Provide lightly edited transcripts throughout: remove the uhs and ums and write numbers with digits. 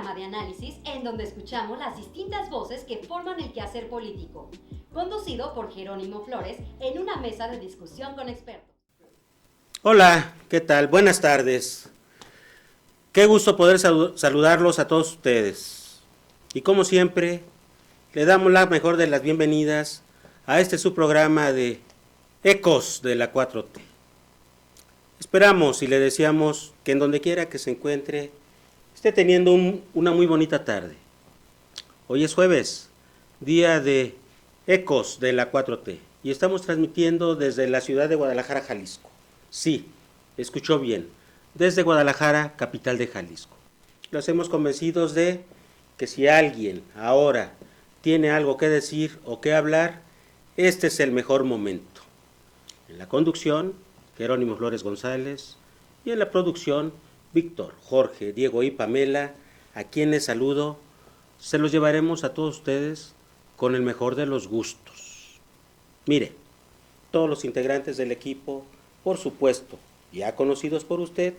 programa de análisis en donde escuchamos las distintas voces que forman el quehacer político, conducido por Jerónimo Flores en una mesa de discusión con expertos. Hola, ¿qué tal? Buenas tardes. Qué gusto poder saludarlos a todos ustedes. Y como siempre, le damos la mejor de las bienvenidas a este su programa de Ecos de la 4T. Esperamos y le deseamos que en donde quiera que se encuentre, esté teniendo una muy bonita tarde. Hoy es jueves, día de Ecos de la 4T, y estamos transmitiendo desde la ciudad de Guadalajara, Jalisco. Sí, escuchó bien, desde Guadalajara, capital de Jalisco. Los hemos convencidos de que si alguien ahora tiene algo que decir o que hablar, este es el mejor momento. En la conducción, Jerónimo Flores González, y en la producción, Víctor, Jorge, Diego y Pamela, a quienes saludo. Se los llevaremos a todos ustedes con el mejor de los gustos. Mire, todos los integrantes del equipo, por supuesto, ya conocidos por usted,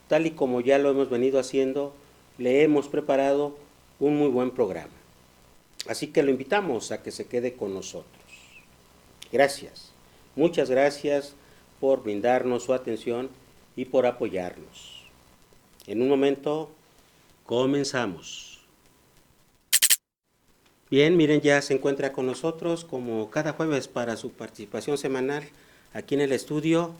tal y como ya lo hemos venido haciendo, le hemos preparado un muy buen programa. Así que lo invitamos a que se quede con nosotros. Gracias, muchas gracias por brindarnos su atención y por apoyarnos. En un momento, comenzamos. Bien, miren, ya se encuentra con nosotros como cada jueves para su participación semanal aquí en el estudio,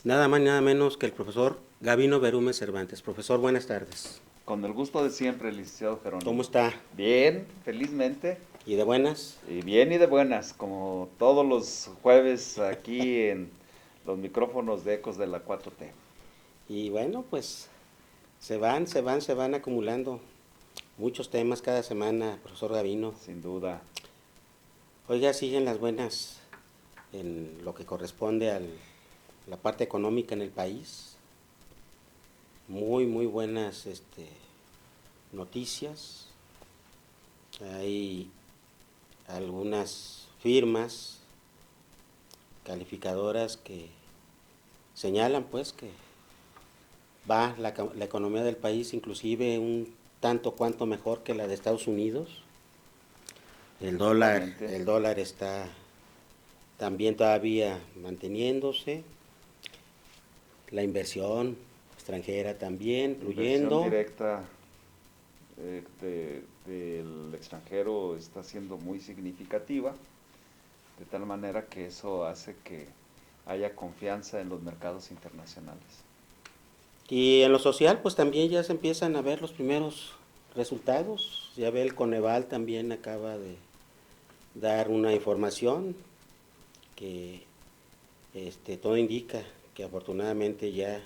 nada más y nada menos que el profesor Gabino Berume Cervantes. Profesor, buenas tardes. Con el gusto de siempre, licenciado Jerónimo. ¿Cómo está? Bien, felizmente. ¿Y de buenas? Y bien y de buenas, como todos los jueves aquí en los micrófonos de Ecos de la 4T. Y bueno, pues se van acumulando muchos temas cada semana, profesor Gabino. Sin duda. Oiga, siguen las buenas en lo que corresponde a la parte económica en el país. Muy buenas noticias. Hay algunas firmas calificadoras que señalan pues que va la economía del país inclusive un tanto cuanto mejor que la de Estados Unidos. El dólar está también todavía manteniéndose. La inversión extranjera también fluyendo. La inversión directa del extranjero está siendo muy significativa, de tal manera que eso hace que haya confianza en los mercados internacionales. Y en lo social, pues también ya se empiezan a ver los primeros resultados. Ya ve, el Coneval también acaba de dar una información que todo indica que afortunadamente ya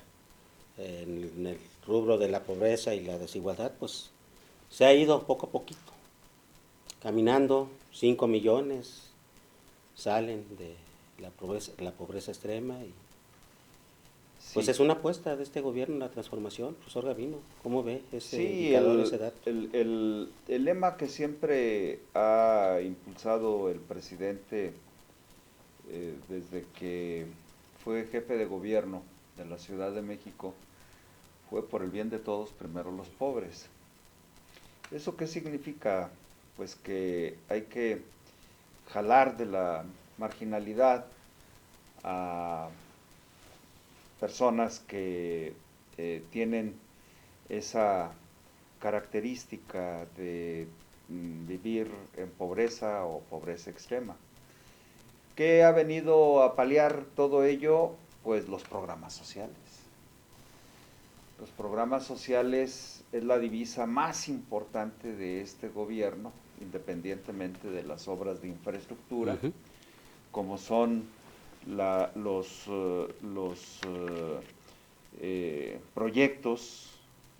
en el rubro de la pobreza y la desigualdad, pues se ha ido poco a poquito, caminando. 5 millones salen de la pobreza extrema y pues sí, es una apuesta de este gobierno la transformación. Profesor Gabino, ¿cómo ve ese indicador, ese dato? El lema que siempre ha impulsado el presidente desde que fue jefe de gobierno de la Ciudad de México fue: por el bien de todos, primero los pobres. ¿Eso qué significa? Pues que hay que jalar de la marginalidad a personas que tienen esa característica de vivir en pobreza o pobreza extrema. ¿Qué ha venido a paliar todo ello? Pues los programas sociales. Los programas sociales es la divisa más importante de este gobierno, independientemente de las obras de infraestructura, como son los proyectos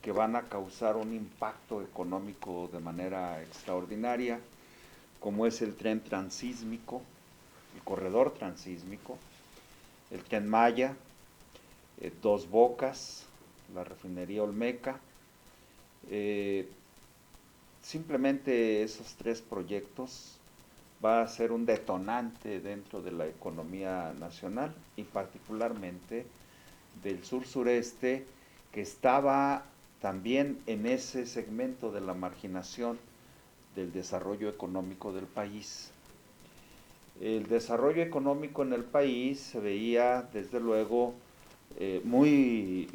que van a causar un impacto económico de manera extraordinaria, como es el tren transísmico, el corredor transísmico, el Tren Maya, Dos Bocas, la refinería Olmeca. Simplemente esos 3 proyectos va a ser un detonante dentro de la economía nacional y particularmente del sur-sureste, que estaba también en ese segmento de la marginación del desarrollo económico del país. El desarrollo económico en el país se veía desde luego muy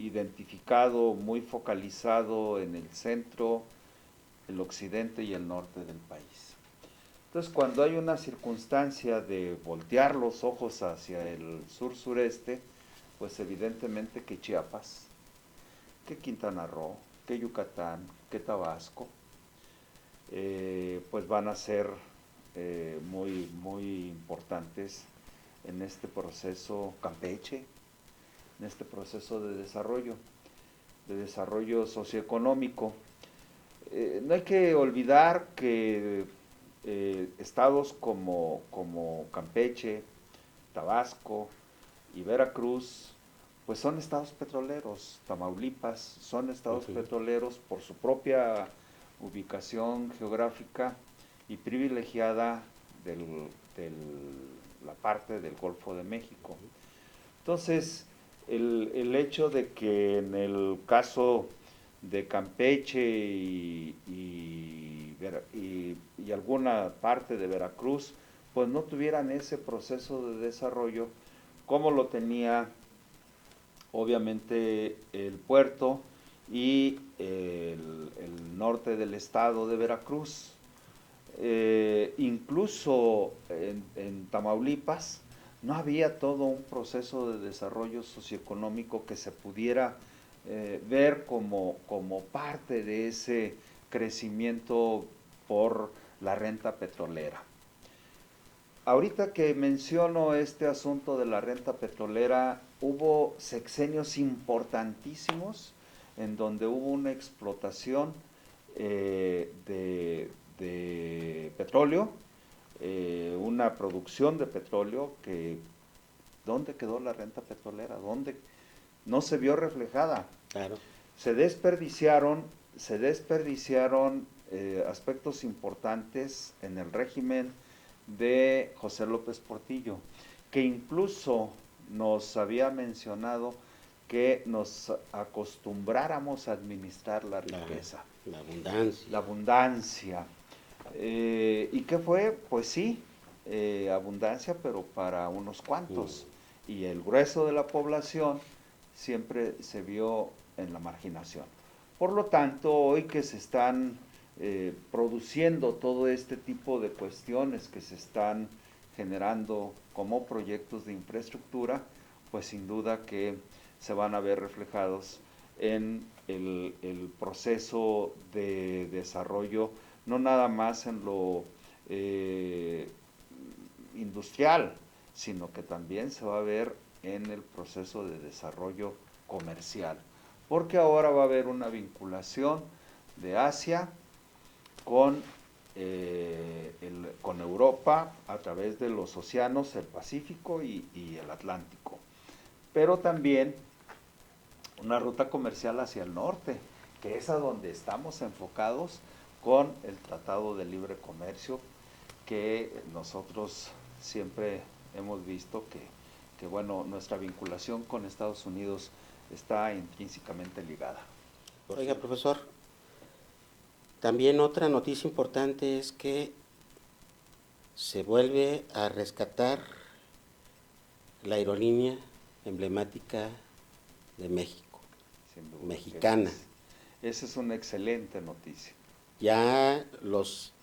identificado, muy focalizado en el centro, el occidente y el norte del país. Entonces, cuando hay una circunstancia de voltear los ojos hacia el sur-sureste, pues evidentemente que Chiapas, que Quintana Roo, que Yucatán, que Tabasco, pues van a ser muy importantes en este proceso, Campeche, en este proceso de desarrollo socioeconómico. No hay que olvidar que estados como Campeche, Tabasco y Veracruz, pues son estados petroleros. Tamaulipas son estados petroleros por su propia ubicación geográfica y privilegiada de la parte del Golfo de México. Entonces, el hecho de que en el caso de Campeche y alguna parte de Veracruz, pues no tuvieran ese proceso de desarrollo como lo tenía obviamente el puerto y el norte del estado de Veracruz. Incluso en Tamaulipas no había todo un proceso de desarrollo socioeconómico que se pudiera ver como parte de ese crecimiento por la renta petrolera. Ahorita que menciono este asunto de la renta petrolera, hubo sexenios importantísimos en donde hubo una explotación de petróleo, una producción de petróleo que, ¿dónde quedó la renta petrolera? ¿Dónde? No se vio reflejada. Claro. Se desperdiciaron aspectos importantes en el régimen de José López Portillo, que incluso nos había mencionado que nos acostumbráramos a administrar la riqueza. La abundancia. La abundancia. ¿Y qué fue? Pues sí, abundancia, pero para unos cuantos. Y el grueso de la población siempre se vio en la marginación. Por lo tanto, hoy que se están produciendo todo este tipo de cuestiones que se están generando como proyectos de infraestructura, pues sin duda que se van a ver reflejados en el proceso de desarrollo, no nada más en lo industrial, sino que también se va a ver en el proceso de desarrollo comercial, porque ahora va a haber una vinculación de Asia con Europa a través de los océanos, el Pacífico y el Atlántico, pero también una ruta comercial hacia el norte, que es a donde estamos enfocados con el Tratado de Libre Comercio, que nosotros siempre hemos visto que bueno, nuestra vinculación con Estados Unidos está intrínsecamente ligada. Oiga, profesor, también otra noticia importante es que se vuelve a rescatar la aerolínea emblemática de México, Sin duda, mexicana. Esa es una excelente noticia. Ya los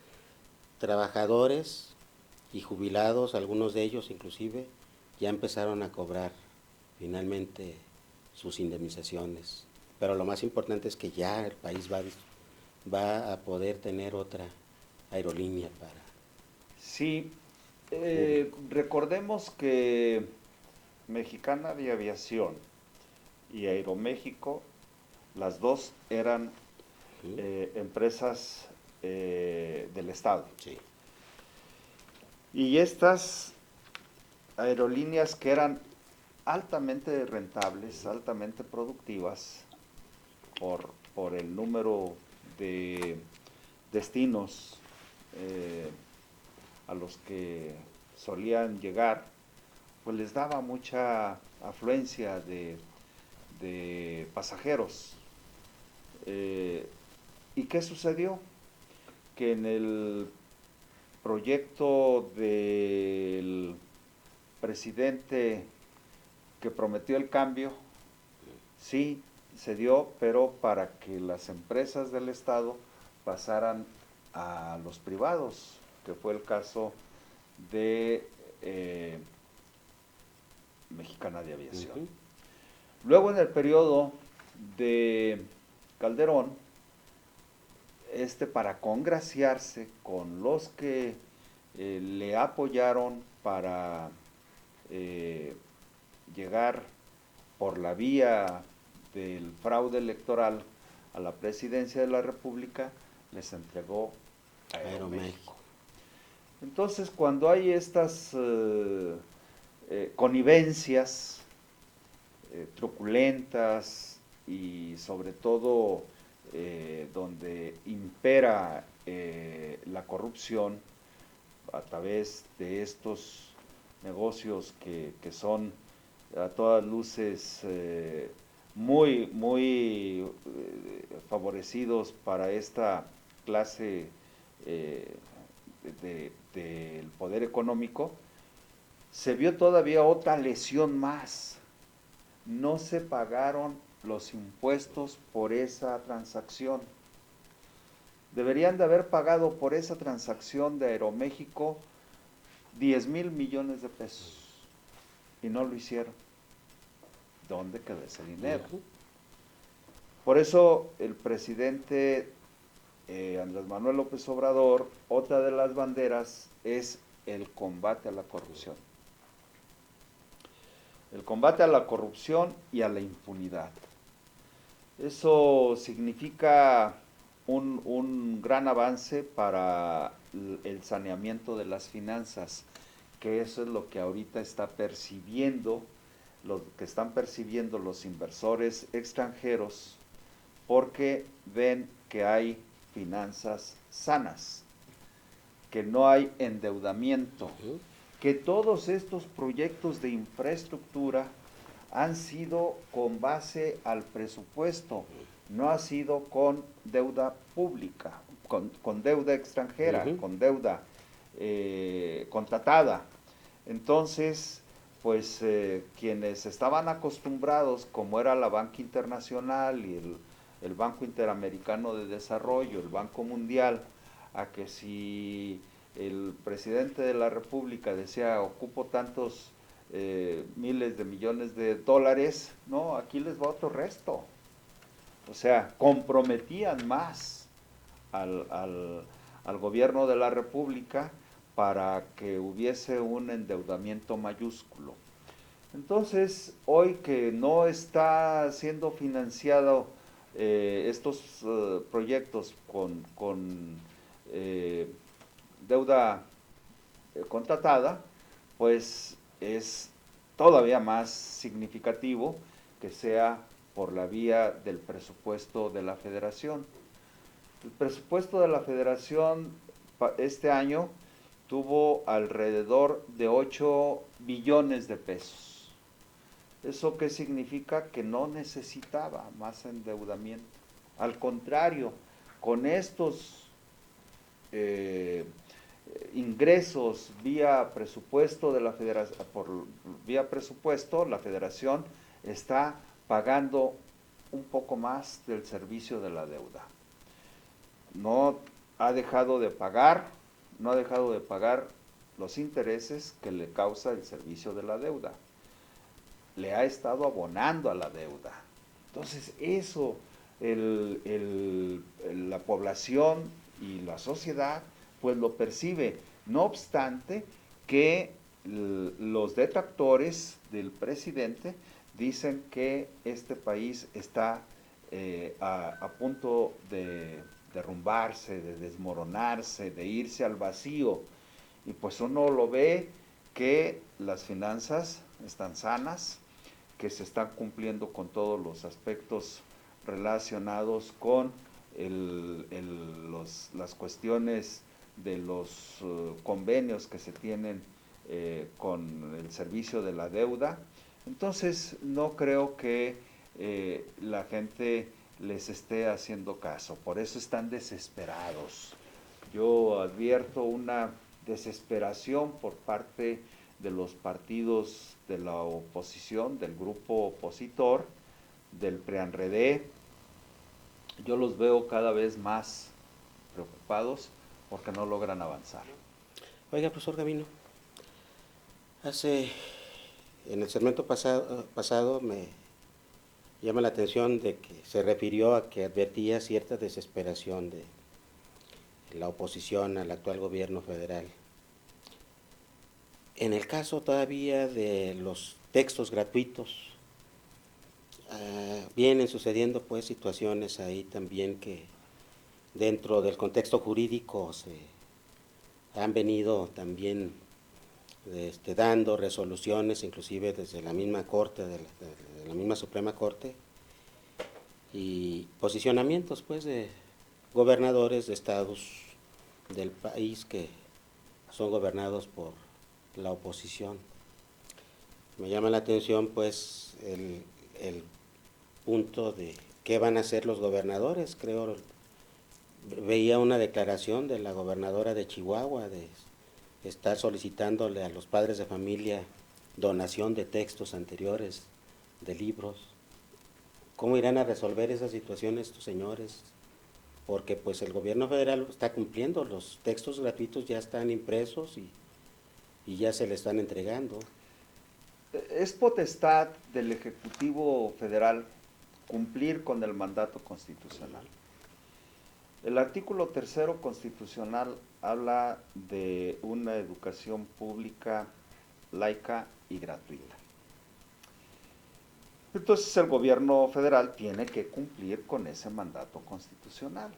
trabajadores y jubilados, algunos de ellos inclusive, ya empezaron a cobrar finalmente sus indemnizaciones. Pero lo más importante es que ya el país va a poder tener otra aerolínea para... Sí, recordemos que Mexicana de Aviación y Aeroméxico, las dos eran empresas del Estado. Sí. Y estas aerolíneas que eran altamente rentables, altamente productivas, por el número de destinos a los que solían llegar, pues les daba mucha afluencia de pasajeros. ¿Y qué sucedió? Que en el proyecto del presidente que prometió el cambio, sí se dio, pero para que las empresas del Estado pasaran a los privados, que fue el caso de Mexicana de Aviación. Luego, en el periodo de Calderón, para congraciarse con los que le apoyaron para llegar por la vía del fraude electoral a la presidencia de la República, les entregó a Aeroméxico. Entonces, cuando hay estas connivencias truculentas y sobre todo donde impera la corrupción a través de estos negocios que son a todas luces muy favorecidos para esta clase del poder económico, se vio todavía otra lesión más. No se pagaron los impuestos por esa transacción. Deberían de haber pagado por esa transacción de Aeroméxico 10,000 millones de pesos y no lo hicieron. ¿Dónde quedó ese dinero? Por eso el presidente Andrés Manuel López Obrador, otra de las banderas es el combate a la corrupción. El combate a la corrupción y a la impunidad. Eso significa un gran avance para el saneamiento de las finanzas, que eso es lo que ahorita está percibiendo, lo que están percibiendo los inversores extranjeros, porque ven que hay finanzas sanas, que no hay endeudamiento, que todos estos proyectos de infraestructura han sido con base al presupuesto, no ha sido con deuda pública, con deuda extranjera, con deuda contratada. Entonces, pues quienes estaban acostumbrados, como era la Banca Internacional y el Banco Interamericano de Desarrollo, el Banco Mundial, a que si el presidente de la República decía ocupo tantos miles de millones de dólares, no, aquí les va otro resto. O sea, comprometían más al gobierno de la República para que hubiese un endeudamiento mayúsculo. Entonces, hoy que no está siendo financiado estos proyectos con deuda contratada, pues es todavía más significativo que sea por la vía del presupuesto de la Federación. El presupuesto de la Federación este año tuvo alrededor de 8 billones de pesos. ¿Eso qué significa? Que no necesitaba más endeudamiento. Al contrario, con estos ingresos vía presupuesto de la Federación, vía presupuesto, la Federación está pagando un poco más del servicio de la deuda. No ha dejado de pagar los intereses que le causa el servicio de la deuda. Le ha estado abonando a la deuda. Entonces eso, la población y la sociedad, pues lo percibe. No obstante que los detractores del presidente dicen que este país está a punto de derrumbarse, de desmoronarse, de irse al vacío. Y pues uno lo ve que las finanzas están sanas, que se están cumpliendo con todos los aspectos relacionados con las cuestiones de los convenios que se tienen con el servicio de la deuda. Entonces no creo que la gente les esté haciendo caso. Por eso están desesperados. Yo advierto una desesperación por parte de los partidos de la oposición, del grupo opositor, del PRIANREDE. Yo los veo cada vez más preocupados porque no logran avanzar. Oiga, profesor Gavino, en el segmento pasado me llama la atención de que se refirió a que advertía cierta desesperación de la oposición al actual gobierno federal. En el caso todavía de los textos gratuitos, vienen sucediendo pues situaciones ahí también que dentro del contexto jurídico se han venido también dando resoluciones, inclusive desde la misma Corte, de la misma Suprema Corte, y posicionamientos pues de gobernadores de estados del país que son gobernados por la oposición. Me llama la atención pues el punto de qué van a hacer los gobernadores. Creo, veía una declaración de la gobernadora de Chihuahua de estar solicitándole a los padres de familia donación de textos anteriores, de libros. ¿Cómo irán a resolver esa situación estos señores? Porque pues el gobierno federal está cumpliendo, los textos gratuitos ya están impresos y ya se le están entregando. Es potestad del Ejecutivo Federal cumplir con el mandato constitucional. El artículo 3 constitucional habla de una educación pública, laica y gratuita. Entonces el gobierno federal tiene que cumplir con ese mandato constitucional.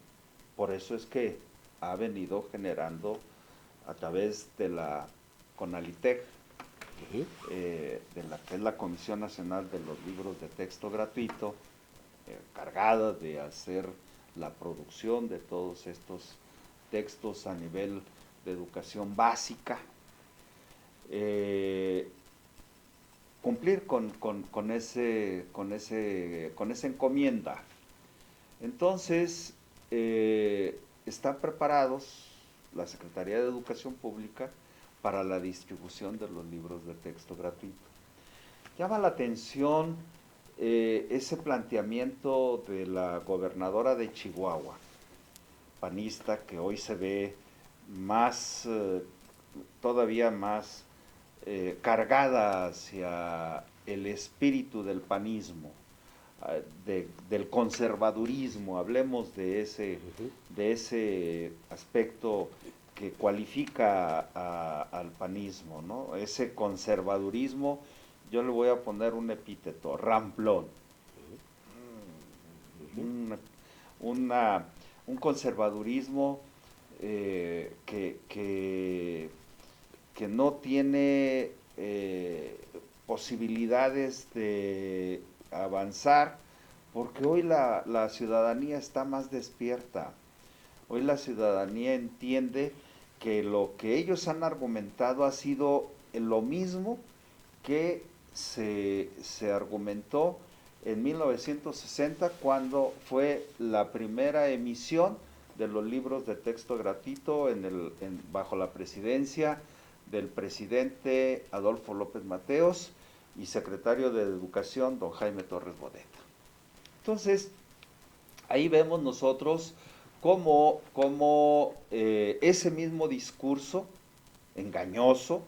Por eso es que ha venido generando a través de la CONALITEG, de la que es la Comisión Nacional de los Libros de Texto Gratuito, cargada de hacer la producción de todos estos textos a nivel de educación básica, cumplir con esa encomienda. Entonces, están preparados la Secretaría de Educación Pública para la distribución de los libros de texto gratuito. Llama la atención ese planteamiento de la gobernadora de Chihuahua, panista, que hoy se ve más, todavía más cargada hacia el espíritu del panismo, del conservadurismo. Hablemos de ese aspecto que cualifica al panismo, ¿no? Ese conservadurismo. Yo le voy a poner un epíteto, ramplón. Un conservadurismo que no tiene posibilidades de avanzar, porque hoy la ciudadanía está más despierta. Hoy la ciudadanía entiende que lo que ellos han argumentado ha sido lo mismo que se argumentó en 1960, cuando fue la primera emisión de los libros de texto gratuito bajo la presidencia del presidente Adolfo López Mateos y secretario de Educación, don Jaime Torres Bodeta. Entonces, ahí vemos nosotros cómo ese mismo discurso engañoso,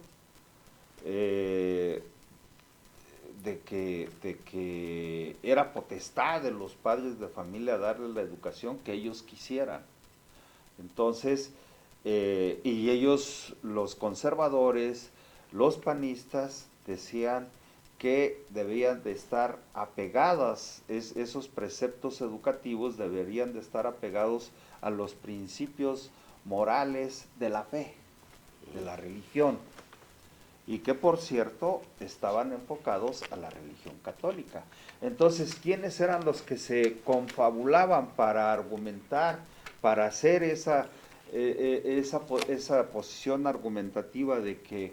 de que era potestad de los padres de familia darles la educación que ellos quisieran. Entonces, y ellos, los conservadores, los panistas, decían que debían de estar apegadas, esos preceptos educativos deberían de estar apegados a los principios morales de la fe, de la religión, y que por cierto estaban enfocados a la religión católica. Entonces, ¿quiénes eran los que se confabulaban para argumentar, para hacer esa posición argumentativa de que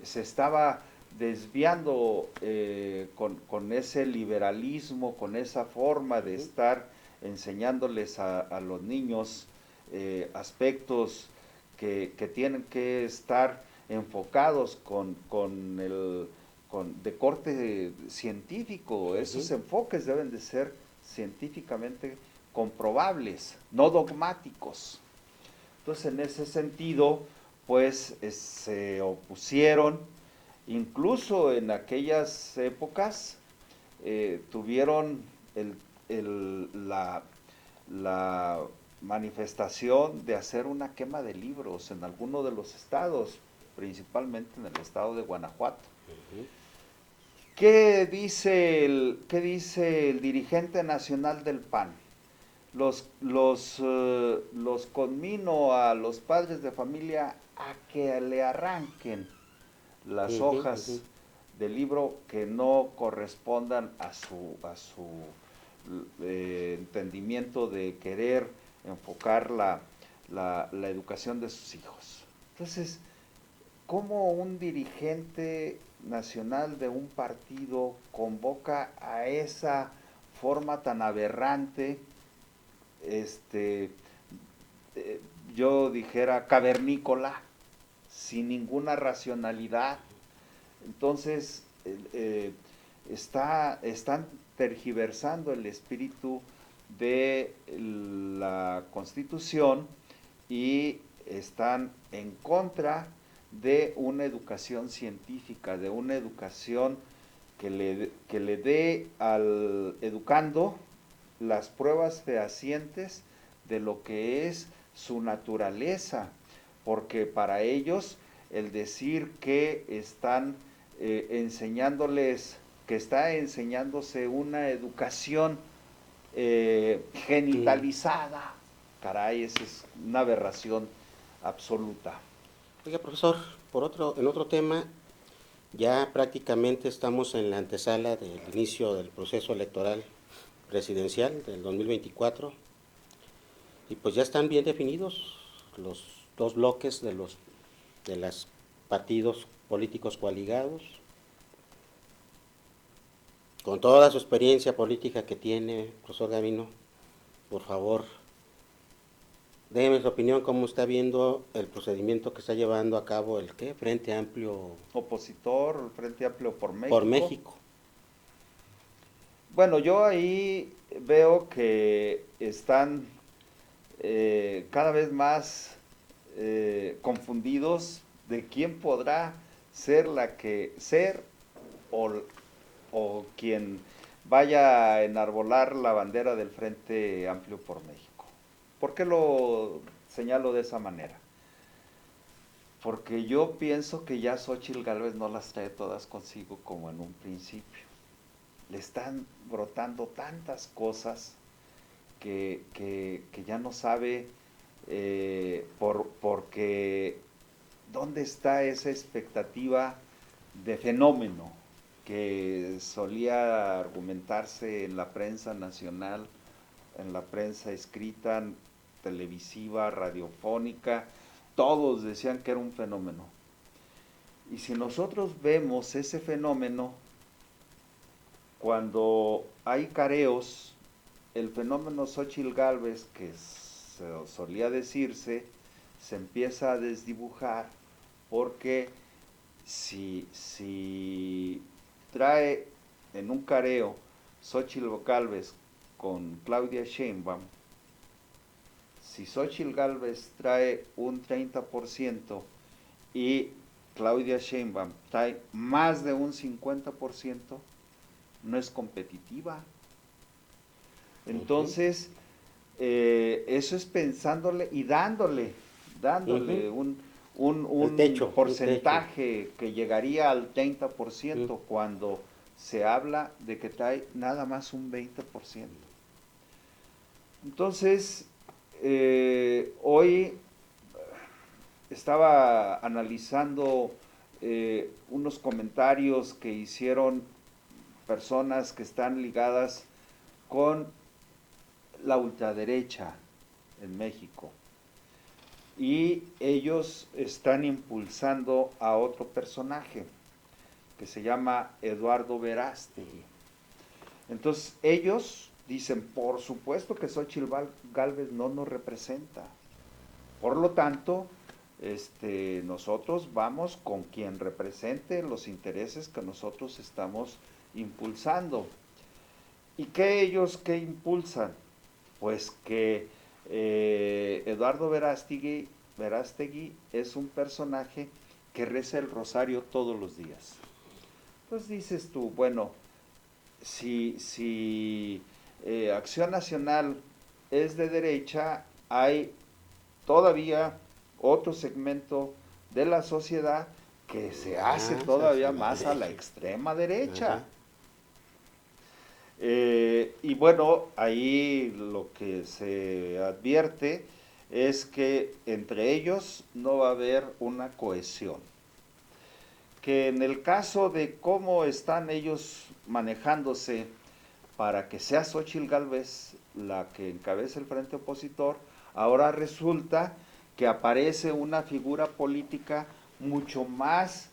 se estaba desviando con ese liberalismo, con esa forma de estar enseñándoles a los niños aspectos que tienen que estar enfocados de corte científico. Esos enfoques deben de ser científicamente comprobables, no dogmáticos. Entonces, en ese sentido, pues se opusieron, incluso en aquellas épocas tuvieron la manifestación de hacer una quema de libros en alguno de los estados, principalmente en el estado de Guanajuato. ¿Qué dice el dirigente nacional del PAN? Los conmino a los padres de familia a que le arranquen las hojas del libro que no correspondan a su entendimiento de querer enfocar la educación de sus hijos. Entonces, ¿cómo un dirigente nacional de un partido convoca a esa forma tan aberrante, yo dijera cavernícola, sin ninguna racionalidad? Entonces, están tergiversando el espíritu de la Constitución y están en contra de una educación científica, de una educación que le dé al educando las pruebas fehacientes de lo que es su naturaleza, porque para ellos el decir que están enseñándoles, que está enseñándose una educación genitalizada, caray, esa es una aberración absoluta. Oiga, profesor, en otro tema, ya prácticamente estamos en la antesala del inicio del proceso electoral presidencial del 2024 y pues ya están bien definidos los dos bloques de los partidos políticos coaligados. Con toda su experiencia política que tiene, profesor Gavino, por favor, déjeme su opinión, cómo está viendo el procedimiento que está llevando a cabo el Frente Amplio opositor, Frente Amplio por México. Por México. Bueno, yo ahí veo que están cada vez más confundidos de quién podrá ser o quien vaya a enarbolar la bandera del Frente Amplio por México. ¿Por qué lo señalo de esa manera? Porque yo pienso que ya Xóchitl Gálvez no las trae todas consigo como en un principio. Le están brotando tantas cosas que ya no sabe porque dónde está esa expectativa de fenómeno que solía argumentarse en la prensa nacional, en la prensa escrita, televisiva, radiofónica. Todos decían que era un fenómeno. Y si nosotros vemos ese fenómeno, cuando hay careos, el fenómeno Xóchitl Gálvez, que solía decirse, se empieza a desdibujar, porque si trae en un careo Xóchitl Gálvez con Claudia Sheinbaum, si Xóchitl Gálvez trae un 30% y Claudia Sheinbaum trae más de un 50%, no es competitiva. Entonces, eso es pensándole y dándole un porcentaje que llegaría al 30% cuando se habla de que trae nada más un 20%. Entonces, hoy estaba analizando unos comentarios que hicieron personas que están ligadas con la ultraderecha en México, y ellos están impulsando a otro personaje que se llama Eduardo Verástegui. Entonces ellos dicen, por supuesto que Xóchitl Gálvez no nos representa. Por lo tanto, nosotros vamos con quien represente los intereses que nosotros estamos impulsando. ¿Y qué impulsan? Pues que Eduardo Verástegui es un personaje que reza el rosario todos los días. Entonces dices tú, bueno, si Acción Nacional es de derecha, hay todavía otro segmento de la sociedad que se hace todavía más a la extrema derecha. Y bueno, ahí lo que se advierte es que entre ellos no va a haber una cohesión. Que en el caso de cómo están ellos manejándose para que sea Xóchitl Gálvez la que encabece el frente opositor, ahora resulta que aparece una figura política mucho más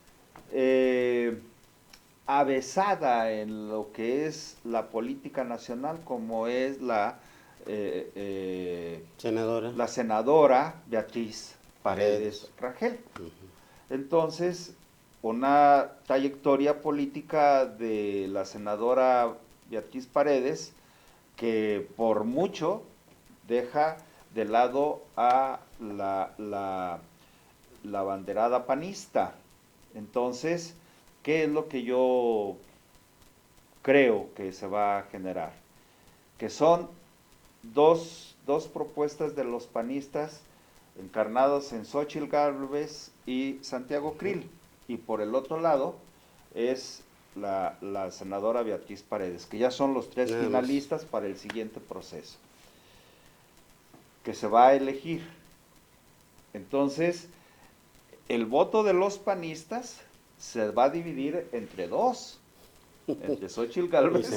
avesada en lo que es la política nacional, como es la senadora Beatriz Paredes Rangel. Entonces, una trayectoria política de la senadora Beatriz Paredes que por mucho deja de lado a la banderada panista. Entonces, ¿qué es lo que yo creo que se va a generar? Que son dos propuestas de los panistas encarnados en Xóchitl Gálvez y Santiago Krill, y por el otro lado es la senadora Beatriz Paredes, que ya son los tres finalistas para el siguiente proceso que se va a elegir. Entonces, el voto de los panistas se va a dividir entre dos, entre Xóchitl Gálvez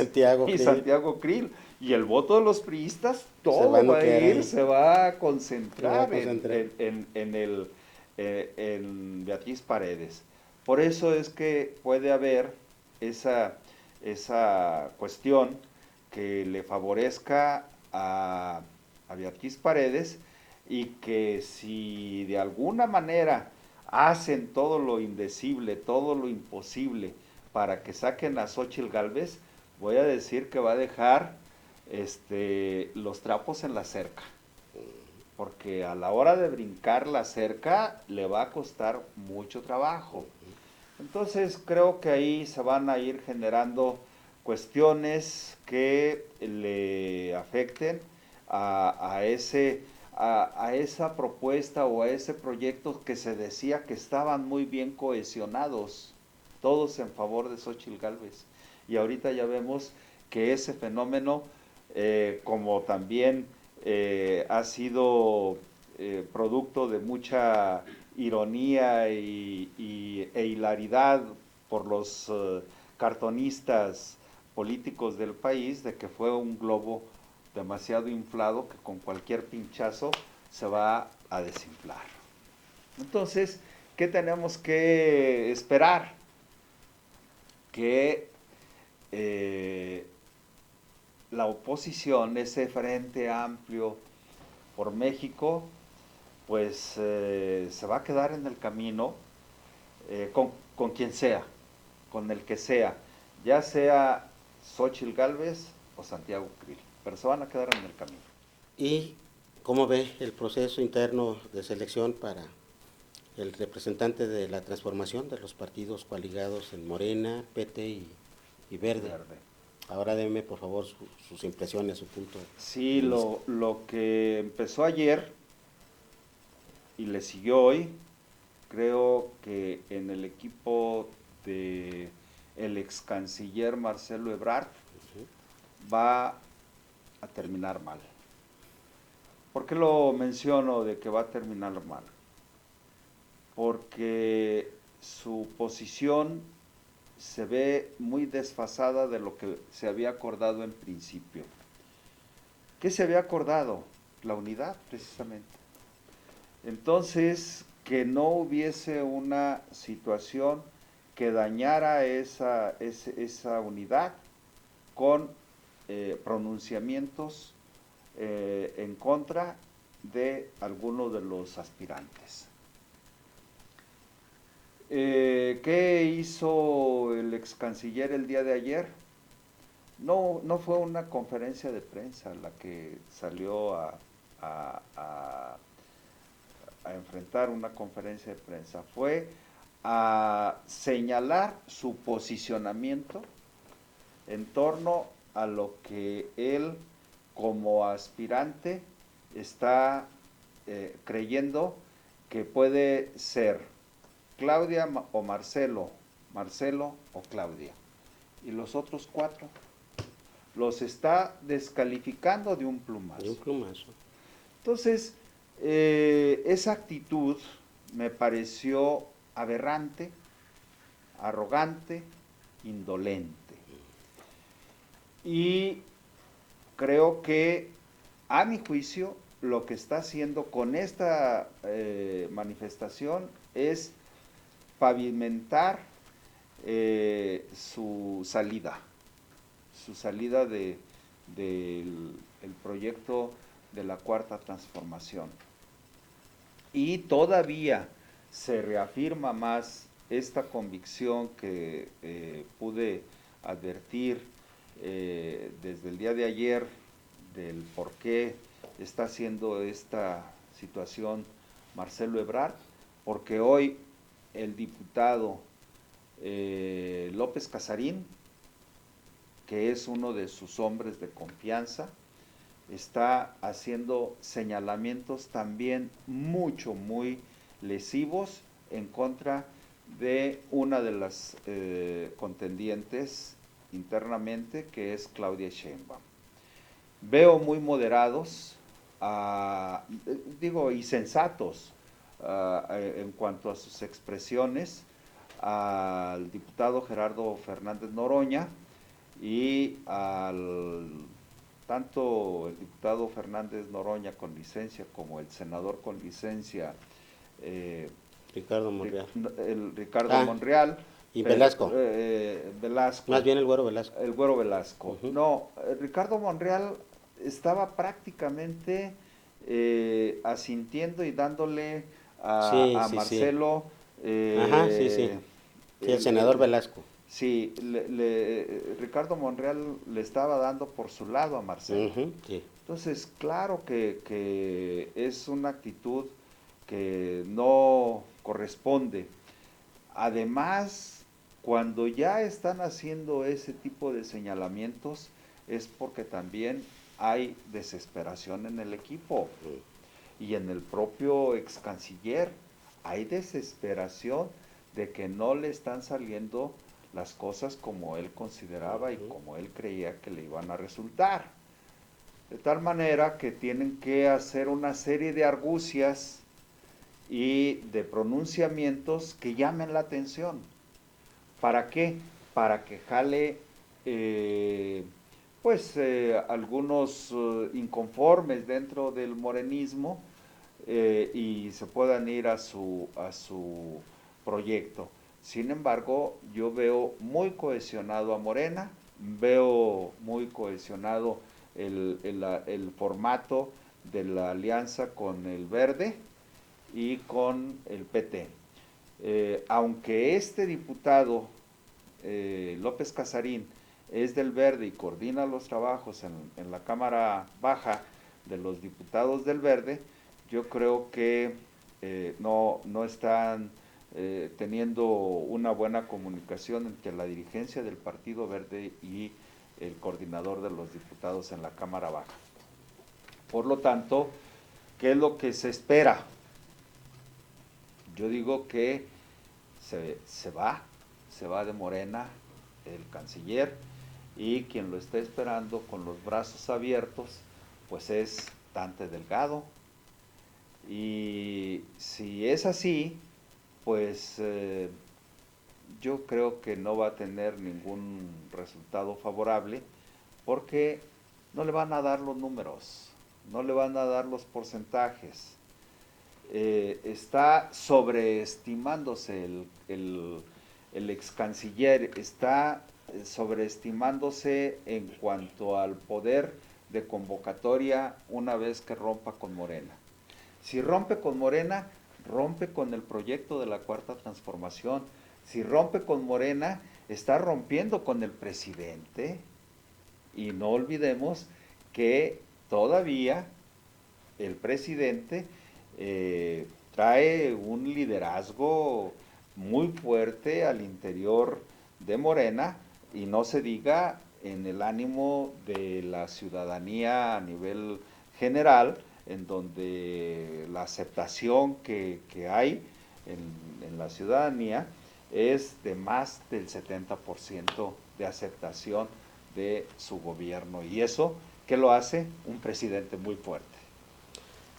y Santiago Krill. Y el voto de los priistas, todo se va a concentrar en Beatriz Paredes. Por eso es que puede haber esa cuestión que le favorezca a Beatriz Paredes, y que si de alguna manera hacen todo lo indecible, todo lo imposible para que saquen a Xóchitl Gálvez, voy a decir que va a dejar los trapos en la cerca, porque a la hora de brincar la cerca le va a costar mucho trabajo. Entonces creo que ahí se van a ir generando cuestiones que le afecten a esa propuesta o a ese proyecto que se decía que estaban muy bien cohesionados, todos en favor de Xóchitl Gálvez. Y ahorita ya vemos que ese fenómeno, como también ha sido producto de mucha ironía e hilaridad por los cartonistas políticos del país, de que fue un globo demasiado inflado que con cualquier pinchazo se va a desinflar. Entonces, ¿qué tenemos que esperar? Que la oposición, ese Frente Amplio por México, pues se va a quedar en el camino con quien sea, con el que sea, ya sea Xóchitl Gálvez o Santiago Krill, pero se van a quedar en el camino. ¿Y cómo ve el proceso interno de selección para el representante de la transformación de los partidos coaligados en Morena, PT y Verde? Ahora deme, por favor, sus impresiones, su punto. Sí, lo que empezó ayer y le siguió hoy, creo que en el equipo de el ex canciller Marcelo Ebrard va a terminar mal. ¿Por qué lo menciono de que va a terminar mal? Porque su posición se ve muy desfasada de lo que se había acordado en principio. ¿Qué se había acordado? La unidad, precisamente. Entonces, que no hubiese una situación que dañara esa unidad con pronunciamientos en contra de algunos de los aspirantes. ¿Qué hizo el ex canciller el día de ayer? No fue una conferencia de prensa la que salió a enfrentar una conferencia de prensa, fue a señalar su posicionamiento en torno a lo que él como aspirante está creyendo que puede ser Claudia o Marcelo, Marcelo o Claudia. Y los otros 4 los está descalificando de un plumazo. De un plumazo. Entonces, esa actitud me pareció aberrante, arrogante, indolente. Y creo que, a mi juicio, lo que está haciendo con esta manifestación es pavimentar su salida del proyecto de la Cuarta Transformación. Y todavía se reafirma más esta convicción que pude advertir desde el día de ayer del por qué está haciendo esta situación Marcelo Ebrard, porque hoy el diputado López Casarín, que es uno de sus hombres de confianza, está haciendo señalamientos también muy lesivos en contra de una de las contendientes internamente, que es Claudia Sheinbaum. Veo muy moderados, y sensatos en cuanto a sus expresiones al diputado Gerardo Fernández Noroña y tanto el diputado Fernández Noroña con licencia como el senador con licencia Ricardo Monreal. Ricardo Monreal. Y Velasco. Velasco. Más bien el Güero Velasco. El Güero Velasco. No, Ricardo Monreal estaba prácticamente asintiendo y dándole a Marcelo. Sí. Y el senador Velasco. Sí, Ricardo Monreal le estaba dando por su lado a Marcelo. Sí. Entonces, claro que es una actitud que no corresponde. Además, cuando ya están haciendo ese tipo de señalamientos, es porque también hay desesperación en el equipo y en el propio ex canciller. Hay desesperación de que no le están saliendo las cosas como él consideraba y como él creía que le iban a resultar. De tal manera que tienen que hacer una serie de argucias y de pronunciamientos que llamen la atención. ¿Para qué? Para que jale algunos inconformes dentro del morenismo y se puedan ir a su proyecto. Sin embargo, yo veo muy cohesionado a Morena, veo muy cohesionado el formato de la alianza con el Verde y con el PT. Aunque este diputado López Casarín es del Verde y coordina los trabajos en la Cámara Baja de los diputados del Verde, yo creo que no están teniendo una buena comunicación entre la dirigencia del Partido Verde y el coordinador de los diputados en la Cámara Baja. Por lo tanto, ¿qué es lo que se espera? Yo digo que se va de Morena el canciller, y quien lo está esperando con los brazos abiertos pues es Dante Delgado. Y si es así, pues yo creo que no va a tener ningún resultado favorable, porque no le van a dar los números, no le van a dar los porcentajes. Está sobreestimándose el ex canciller está sobreestimándose en cuanto al poder de convocatoria una vez que rompa con Morena. Si rompe con Morena, rompe con el proyecto de la Cuarta Transformación. Si rompe con Morena, está rompiendo con el presidente. Y no olvidemos que todavía el presidente trae un liderazgo muy fuerte al interior de Morena, y no se diga en el ánimo de la ciudadanía a nivel general, en donde la aceptación que hay en la ciudadanía es de más del 70% de aceptación de su gobierno. Y eso, ¿qué lo hace? Un presidente muy fuerte.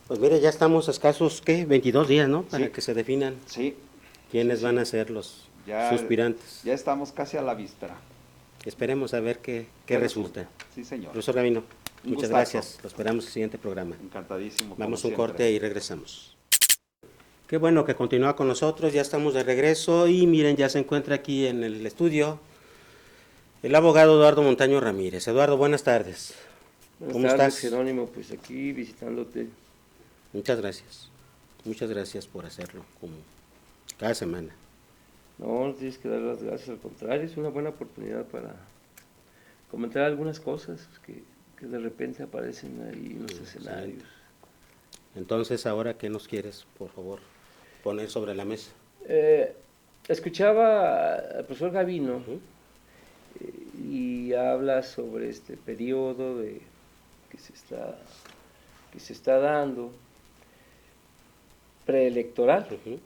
Pues mire, ya estamos a escasos, ¿qué? 22 días, ¿no? Para Sí. que se definan Sí. quiénes Sí, van sí. a ser los Ya, suspirantes. ya estamos casi a la víspera. Esperemos a ver qué resulta. Sí, señor. Profesor Gavino, Un muchas gustazo. gracias. Lo esperamos en el siguiente programa. Encantadísimo. Vamos como un siempre. corte y regresamos. Qué bueno que continúa con nosotros, ya estamos de regreso y miren, ya se encuentra aquí en el estudio el abogado Eduardo Montaño Ramírez. Eduardo, buenas tardes. ¿Cómo Buenas tardes, estás? Jerónimo, pues aquí visitándote. Muchas gracias. Muchas gracias por hacerlo, como cada semana. No, no tienes que dar las gracias, al contrario, es una buena oportunidad para comentar algunas cosas que de repente aparecen ahí en los escenarios. Entonces, ahora, ¿qué nos quieres, por favor, poner sobre la mesa? Escuchaba al profesor Gavino Ujú. y habla sobre este periodo que se está dando preelectoral. Ujú.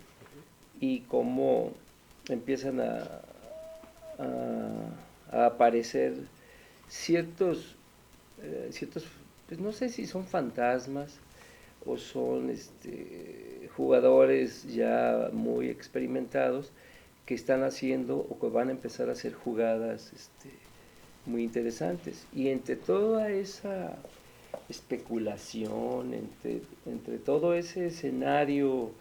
Y cómo empiezan a aparecer ciertos, pues no sé si son fantasmas o son jugadores ya muy experimentados que están haciendo o que van a empezar a hacer jugadas muy interesantes. Y entre toda esa especulación, entre todo ese escenario,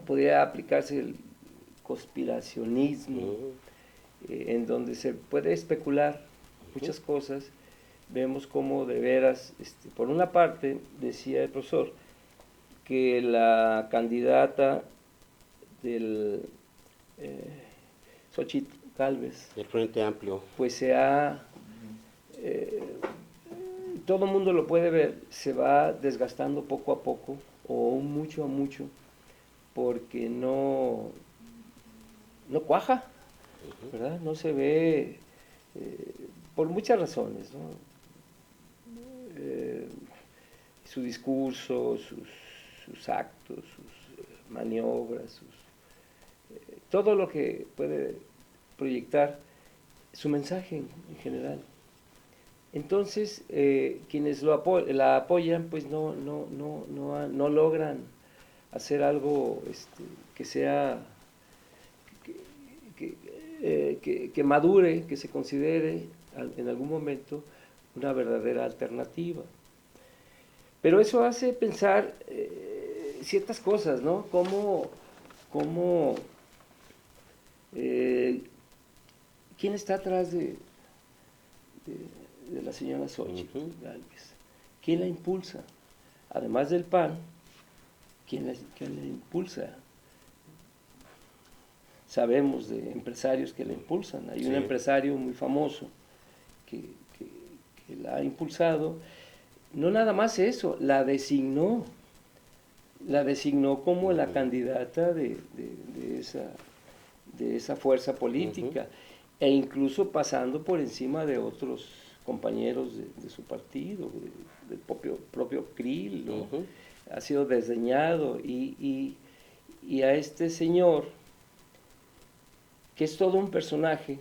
podría aplicarse el conspiracionismo, en donde se puede especular muchas cosas. Vemos cómo de veras, por una parte, decía el profesor, que la candidata del Xochitl Gálvez, El Frente Amplio. pues todo el mundo lo puede ver, se va desgastando poco a poco, o mucho a mucho, porque no cuaja, ¿verdad? No se ve, por muchas razones, ¿no? Su discurso, sus actos, sus maniobras, todo lo que puede proyectar su mensaje en general. Entonces, quienes la apoyan, pues no logran hacer algo que sea, que madure, que se considere en algún momento una verdadera alternativa. Pero eso hace pensar ciertas cosas, ¿no? ¿Quién está atrás de la señora Xochitl Gálvez? ¿Quién la impulsa? Además del PAN, ¿quién la impulsa? Sabemos de empresarios que la impulsan. Hay un empresario muy famoso que la ha impulsado. No nada más eso, la designó como la candidata de esa fuerza política, e incluso pasando por encima de otros compañeros de su partido, del propio Krill, ¿no? Ha sido desdeñado, y a este señor, que es todo un personaje,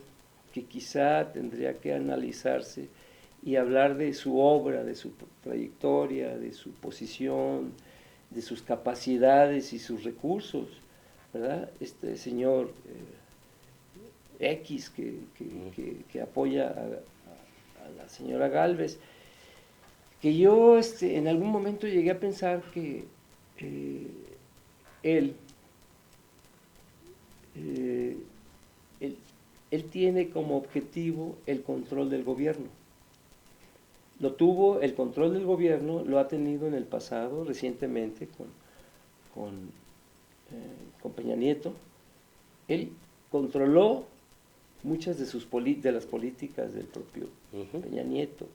que quizá tendría que analizarse y hablar de su obra, de su trayectoria, de su posición, de sus capacidades y sus recursos, ¿verdad? Este señor X que apoya a la señora Gálvez, que yo en algún momento llegué a pensar que él él, él tiene como objetivo el control del gobierno. Lo tuvo, el control del gobierno lo ha tenido en el pasado, recientemente, con Peña Nieto. Él controló muchas de las políticas del propio Peña Nieto.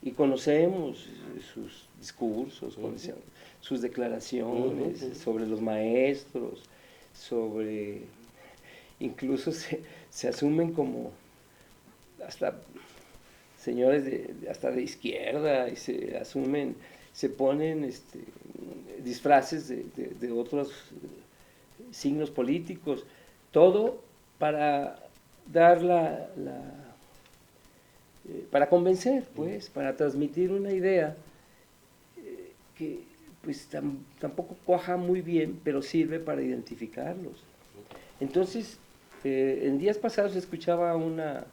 Y conocemos sus discursos, sus declaraciones sobre los maestros, sobre... Incluso se asumen como hasta señores hasta de izquierda, y se ponen disfraces de otros signos políticos, todo para dar para convencer, pues, para transmitir una idea que pues tampoco cuaja muy bien, pero sirve para identificarlos. Entonces, en días pasados escuchaba a una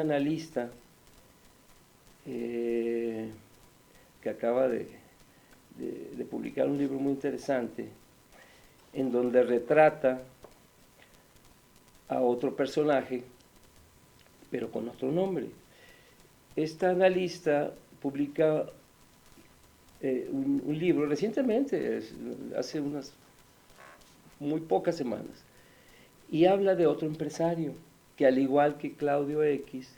analista que acaba de publicar un libro muy interesante en donde retrata a otro personaje, pero con otro nombre. Esta analista publica un libro recientemente, hace unas muy pocas semanas, y habla de otro empresario que, al igual que Claudio X,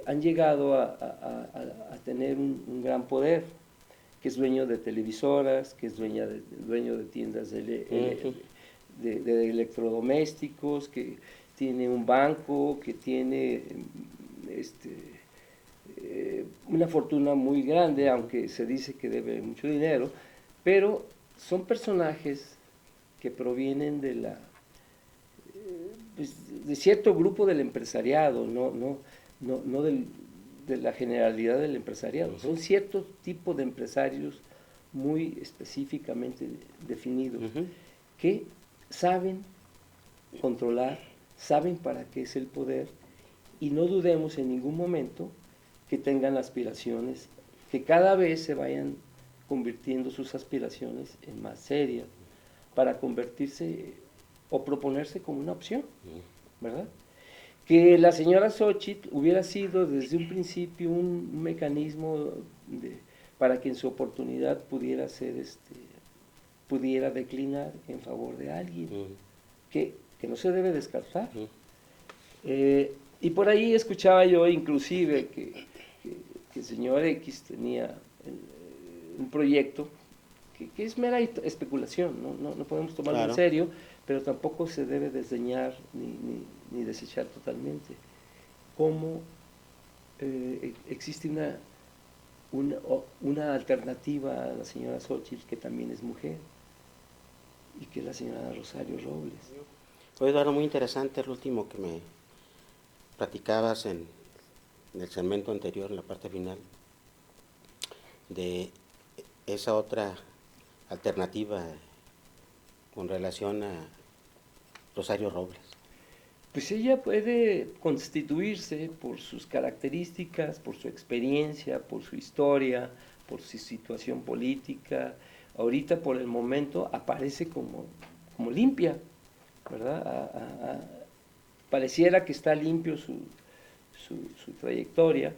han llegado a tener un gran poder, que es dueño de televisoras, que es dueño de tiendas de electrodomésticos, que tiene un banco, que tiene una fortuna muy grande, aunque se dice que debe mucho dinero, pero son personajes que provienen de cierto grupo del empresariado, no de la generalidad del empresariado. Son cierto tipo de empresarios muy específicamente definidos, que saben controlar, saben para qué es el poder, y no dudemos en ningún momento que tengan aspiraciones, que cada vez se vayan convirtiendo sus aspiraciones en más serias, para convertirse o proponerse como una opción, ¿verdad? Que la señora Xóchitl hubiera sido desde un principio un mecanismo para que en su oportunidad pudiera declinar en favor de alguien, que no se debe descartar. Y por ahí escuchaba yo inclusive que el señor X tenía un proyecto que es mera especulación, no podemos tomarlo en serio, pero tampoco se debe desdeñar ni desechar totalmente. Cómo existe una alternativa a la señora Xóchitl, que también es mujer, y que es la señora Rosario Robles. Fue, Eduardo, muy interesante el último que me platicabas en el segmento anterior, en la parte final, de esa otra alternativa con relación a Rosario Robles. Pues ella puede constituirse por sus características, por su experiencia, por su historia, por su situación política. Ahorita, por el momento, aparece como limpia, ¿verdad? Pareciera que está limpio su trayectoria,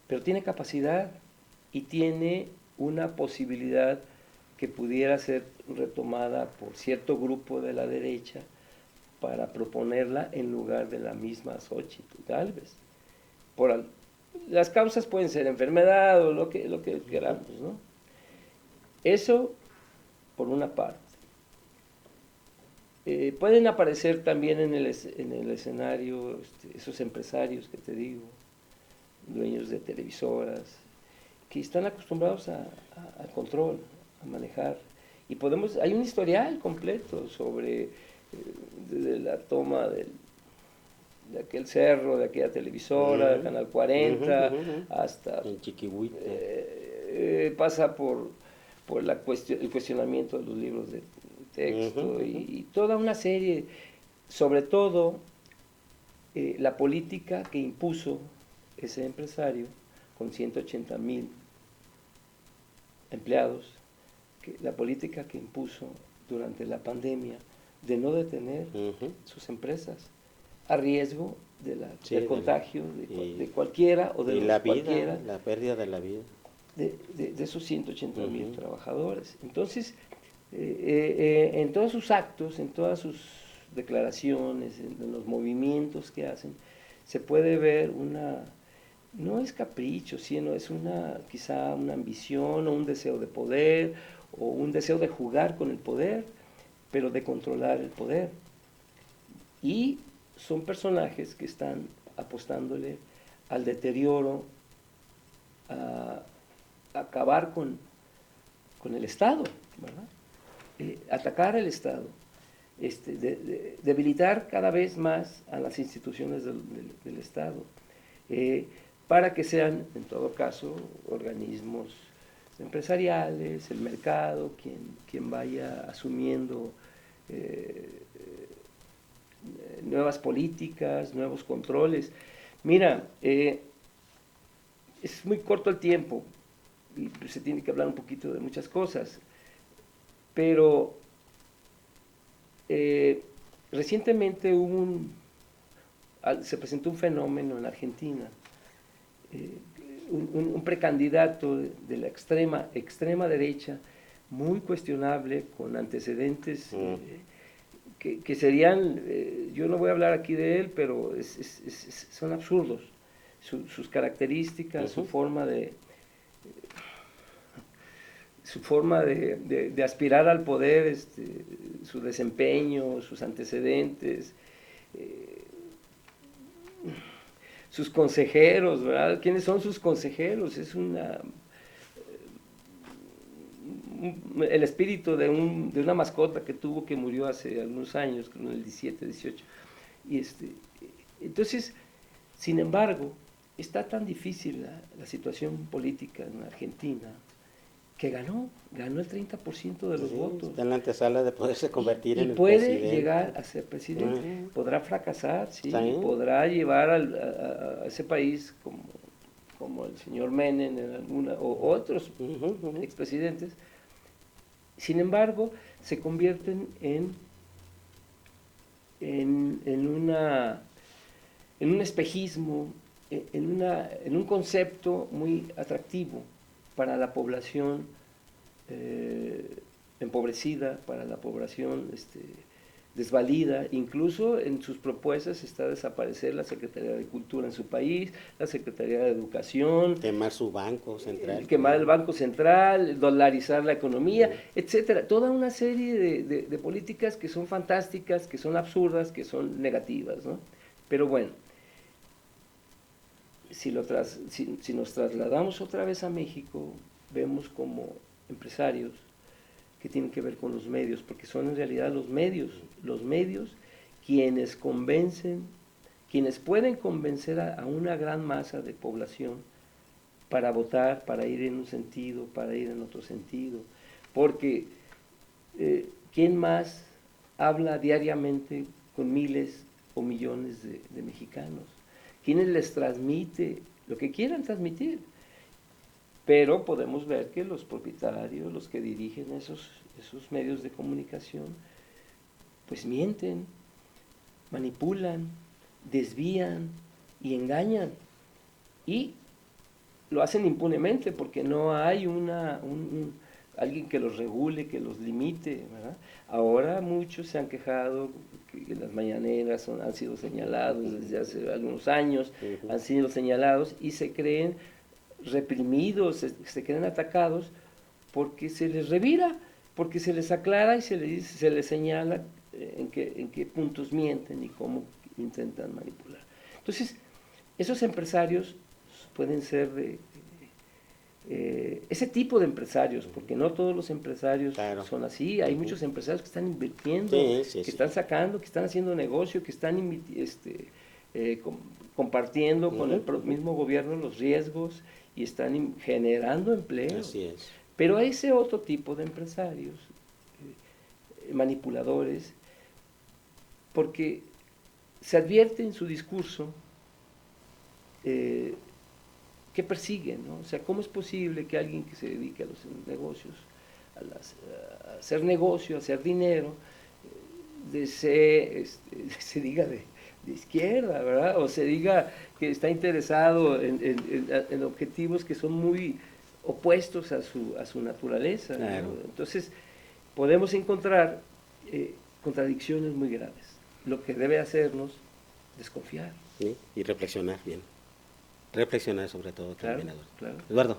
pero tiene capacidad y tiene una posibilidad que pudiera ser retomada por cierto grupo de la derecha para proponerla en lugar de la misma Xóchitl Gálvez. Las causas pueden ser enfermedad o lo que queramos, ¿no? Eso por una parte. Pueden aparecer también en el escenario esos empresarios que te digo, dueños de televisoras, que están acostumbrados al control, a manejar. Y hay un historial completo sobre desde la toma de aquel cerro, de aquella televisora, de Canal 40, hasta en Chiquihuite. pasa por el cuestionamiento de los libros de texto y toda una serie, sobre todo la política que impuso ese empresario con 180,000 empleados, la política que impuso durante la pandemia de no detener sus empresas a riesgo del contagio de cualquiera o de y los la vida, cualquiera, la pérdida de la vida. de esos 180,000 trabajadores. Entonces, en todos sus actos, en todas sus declaraciones, en los movimientos que hacen, se puede ver no es capricho, sino es quizá una ambición o un deseo de poder o un deseo de jugar con el poder, pero de controlar el poder. Y son personajes que están apostándole al deterioro, a acabar con el Estado, ¿verdad? Atacar el Estado, debilitar cada vez más a las instituciones del Estado, para que sean, en todo caso, organismos empresariales, el mercado, quien vaya asumiendo nuevas políticas, nuevos controles. Mira, es muy corto el tiempo y se tiene que hablar un poquito de muchas cosas, pero recientemente se presentó un fenómeno en Argentina, un precandidato de la extrema derecha, muy cuestionable, con antecedentes que serían, yo no voy a hablar aquí de él, pero son absurdos. Sus características, su forma de aspirar al poder, su desempeño, sus antecedentes, sus consejeros, ¿verdad? ¿Quiénes son sus consejeros? Es el espíritu de una mascota que tuvo, que murió hace algunos años, creo en el 17, 18. Entonces, sin embargo, está tan difícil la situación política en Argentina, que ganó el 30% de los votos. Está en la antesala de poderse convertir en el puede presidente. llegar a ser presidente. Podrá fracasar, sí, podrá llevar a ese país como el señor Menem o otros expresidentes. Sin embargo, se convierten en un espejismo, en un concepto muy atractivo para la población empobrecida, para la población desvalida. Incluso en sus propuestas está desaparecer la Secretaría de Cultura en su país, la Secretaría de Educación, quemar su banco central, quemar el Banco Central, dolarizar la economía, etcétera. Toda una serie de políticas que son fantásticas, que son absurdas, que son negativas, ¿no? Pero bueno, si nos trasladamos otra vez a México, vemos como empresarios que tienen que ver con los medios, porque son en realidad los medios quienes pueden convencer a una gran masa de población para votar, para ir en un sentido, para ir en otro sentido, porque ¿quién más habla diariamente con miles o millones de mexicanos? ¿Quiénes les transmite lo que quieran transmitir? Pero podemos ver que los propietarios, los que dirigen esos medios de comunicación, pues mienten, manipulan, desvían y engañan. Y lo hacen impunemente porque no hay alguien que los regule, que los limite, ¿verdad? Ahora muchos se han quejado que las mañaneras han sido señalados desde hace algunos años, han sido señalados y se creen reprimidos, se creen atacados porque se les revira, porque se les aclara y se les señala en qué puntos mienten y cómo intentan manipular. Entonces, esos empresarios pueden ser ese tipo de empresarios, porque no todos los empresarios son así. Hay muchos empresarios que están invirtiendo, que están sacando, que están haciendo negocio, que están compartiendo con el mismo gobierno los riesgos y están generando empleo. Así es. Pero a ese otro tipo de empresarios, manipuladores, porque se advierte en su discurso que persiguen, ¿no? O sea, ¿cómo es posible que alguien que se dedique a los negocios, a hacer negocio, a hacer dinero, se diga de izquierda, ¿verdad? O se diga que está interesado en objetivos que son muy opuestos a su naturaleza, ¿no? Claro. Entonces, podemos encontrar contradicciones muy graves. Lo que debe hacernos desconfiar. ¿Sí? Y reflexionar bien. Reflexionar sobre todo Claro, también, Eduardo. claro. Eduardo,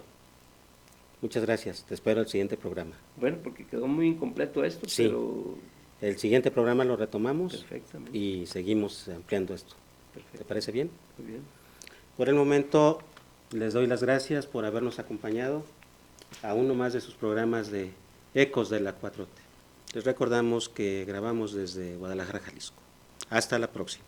muchas gracias. Te espero el siguiente programa. Bueno, porque quedó muy incompleto esto, Sí. pero El siguiente programa lo retomamos perfectamente. y seguimos ampliando esto. ¿Te Perfecto. parece bien? Muy bien. Por el momento, les doy las gracias por habernos acompañado a uno más de sus programas de Ecos de la 4T. Les recordamos que grabamos desde Guadalajara, Jalisco. Hasta la próxima.